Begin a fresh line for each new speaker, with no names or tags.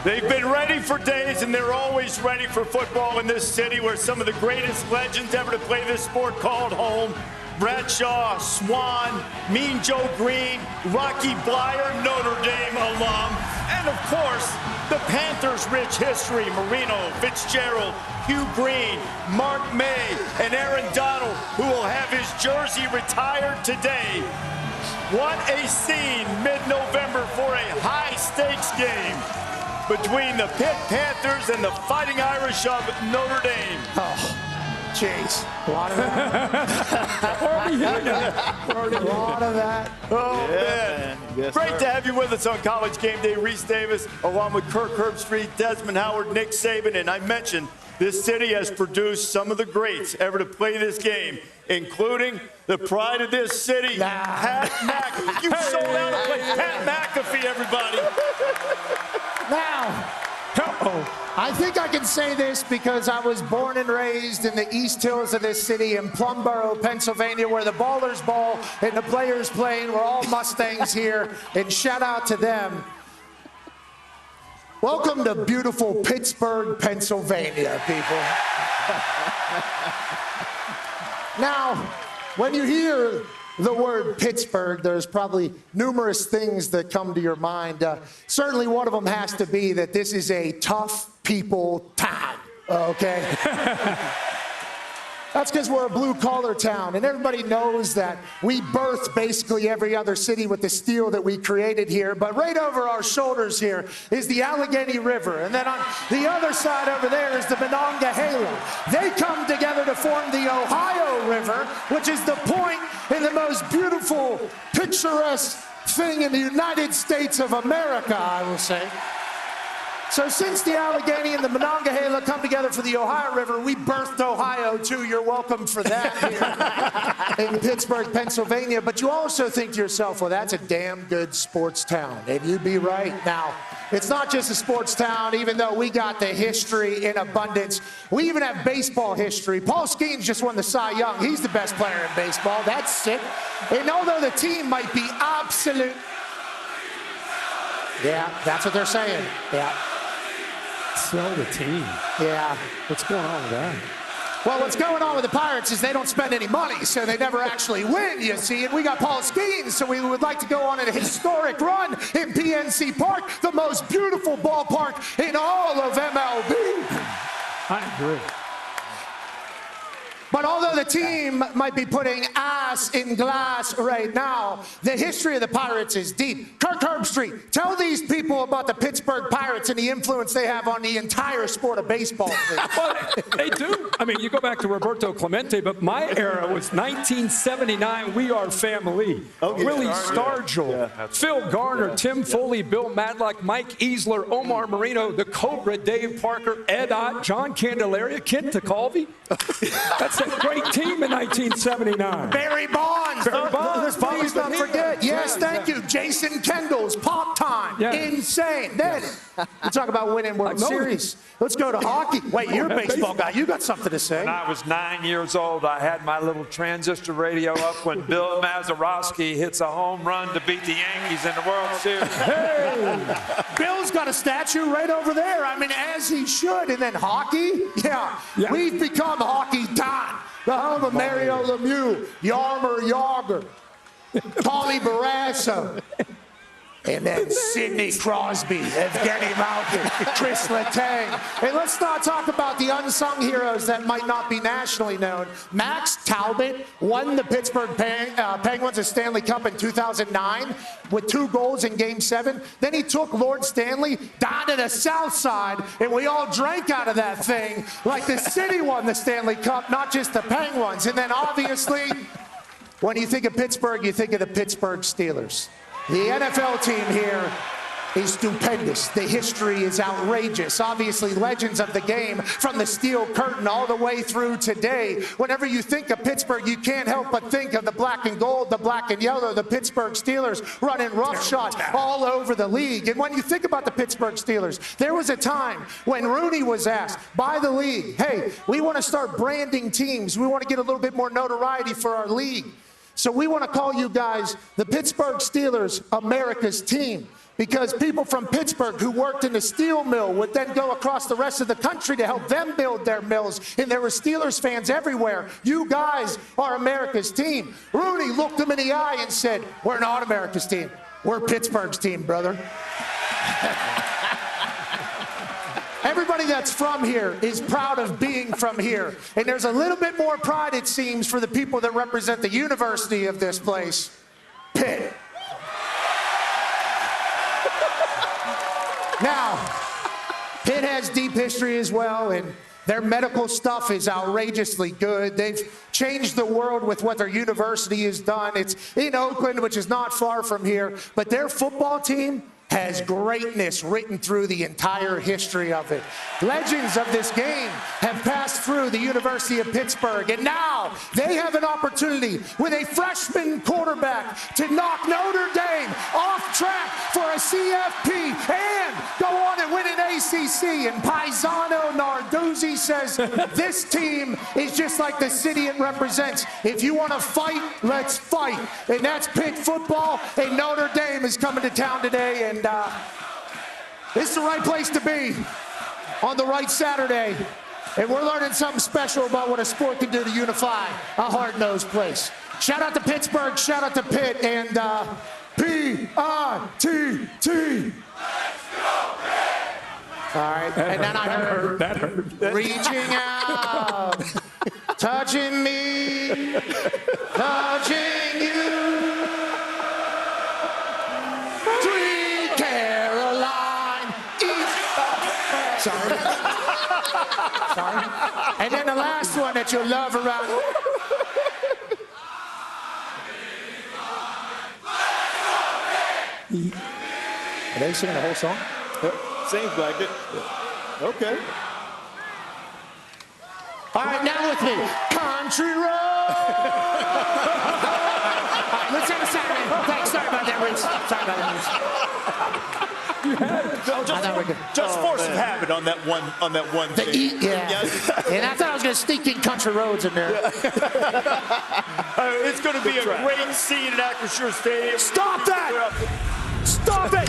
They've been ready for days, and they're always ready for football in this city where some of the greatest legends ever to play this sport called home. Bradshaw, Swan, Mean Joe Green, Rocky Blyer, Notre Dame alum, and of course, the Panthers' rich history, Marino, Fitzgerald, Hugh Green, Mark May, and Aaron Donald, who will have his jersey retired today. What a scene mid-November for a high-stakes game between the Pitt Panthers and the Fighting Irish of Notre Dame.
Oh, jeez. A lot of that. A lot of that.
Oh, yeah, man. Yes, great sir. To have you with us on College Game Day. Reese Davis, along with Kirk Herbstreit, Desmond Howard, Nick Saban, and I mentioned this city has produced some of the greats ever to play this game, including the pride of this city, Pat McAfee. You sold out to play Pat McAfee, everybody.
Now, I think I can say this because I was born and raised in the East Hills of this city in Plumboro, Pennsylvania, where the ballers ball and the players playing. We're all Mustangs here, and shout out to them. Welcome to beautiful Pittsburgh, Pennsylvania, people. Now, when you hear the word Pittsburgh, there's probably numerous things that come to your mind. Certainly one of them has to be that this is a tough people town, okay? That's because we're a blue-collar town, and everybody knows that we birthed basically every other city with the steel that we created here. But right over our shoulders here is the Allegheny River, and then on the other side over there is the Monongahela. They come together to form the Ohio River, which is the point in the most beautiful, picturesque thing in the United States of America, I will say. So since the Allegheny and the Monongahela come together for the Ohio River, we birthed Ohio, too. You're welcome for that here in Pittsburgh, Pennsylvania. But you also think to yourself, well, that's a damn good sports town. And you'd be right. Now, it's not just a sports town, even though we got the history in abundance. We even have baseball history. Paul Skeens just won the Cy Young. He's the best player in baseball. That's sick. And although the team might be absolute... Yeah, that's what they're saying. Yeah.
Sell the team.
Yeah.
What's going on with that?
Well, what's going on with the Pirates is they don't spend any money, so they never actually win, you see. And we got Paul Skeens, so we would like to go on a historic run in PNC Park, the most beautiful ballpark in all of MLB.
I agree.
But although the team might be putting ass in glass right now, the history of the Pirates is deep. Kirk Herbstreit, tell these people about the Pittsburgh Pirates and the influence they have on the entire sport of baseball.
Well, they do. I mean, you go back to Roberto Clemente, but my era was 1979, We Are Family. Willie Stargell, Phil Garner, Tim Foley, Bill Madlock, Mike Easler, Omar Marino, the Cobra, Dave Parker, Ed Ott, John Candelaria, Kent Tecalvi. That's a great team in 1979.
Barry Bonds.
Barry Bonds.
Please don't forget. Yes, thank you. Jason Kendall's Pop Time. Yeah. Insane. Then we talk about winning World Series. Let's go to hockey. Wait, you're a baseball guy. You got something to say.
When I was 9 years old, I had my little transistor radio up when Bill Mazeroski hits a home run to beat the Yankees in the World Series.
Hey, Bill's got a statue right over there. I mean, as he should. And then hockey? Yeah. We've become Hockey Dahn, the home of Mario Lemieux, Yarmer Yager, Tommy Barrasso, and then Sidney Crosby, Evgeny Malkin, Chris Letang. And let's not talk about the unsung heroes that might not be nationally known. Max Talbot won the Pittsburgh Penguins a Stanley Cup in 2009 with 2 goals in Game 7. Then he took Lord Stanley down to the South Side, and we all drank out of that thing like the city won the Stanley Cup, not just the Penguins. And then obviously, when you think of Pittsburgh, you think of the Pittsburgh Steelers. The NFL team here is stupendous. The history is outrageous. Obviously, legends of the game from the Steel Curtain all the way through today. Whenever you think of Pittsburgh, you can't help but think of the black and gold, the black and yellow, the Pittsburgh Steelers running roughshod all over the league. And when you think about the Pittsburgh Steelers, there was a time when Rooney was asked by the league, hey, we want to start branding teams. We want to get a little bit more notoriety for our league. So we want to call you guys the Pittsburgh Steelers, America's team. because people from Pittsburgh who worked in the steel mill would then go across the rest of the country to help them build their mills, and there were Steelers fans everywhere. You guys are America's team. Rooney looked him in the eye and said, we're not America's team. We're Pittsburgh's team, brother. Everybody that's from here is proud of being from here. And there's a little bit more pride, it seems, for the people that represent the university of this place, Pitt. Now, Pitt has deep history as well, and their medical stuff is outrageously good. They've changed the world with what their university has done. It's in Oakland, which is not far from here, but their football team has greatness written through the entire history of it. Legends of this game have passed through the University of Pittsburgh, and now they have an opportunity with a freshman quarterback to knock Notre Dame off track for a CFP and go on and win an ACC. And Paisano Narduzzi says this team is just like the city it represents. If you want to fight, let's fight. And that's Pitt football, and Notre Dame is coming to town today, and this is the right place to be on the right Saturday. And we're learning something special about what a sport can do to unify a hard-nosed place. Shout out to Pittsburgh, shout out to Pitt, and P-I-T-T. All right, and then I heard
that hurt.
Reaching out, touching me, touching you. Sorry. And then the last one that you'll love around. Are they singing the whole song?
Seems like it. Okay.
All right, now with me. Country road. All right, let's have a Saturday. Thanks. Sorry about that, Rich. Sorry about that, Rich.
Just force of habit on that one thing.
Yeah. And I thought I was going to sneak in country roads in there.
It's going to be a great scene at Acrisure Stadium.
Stop that! Stop it!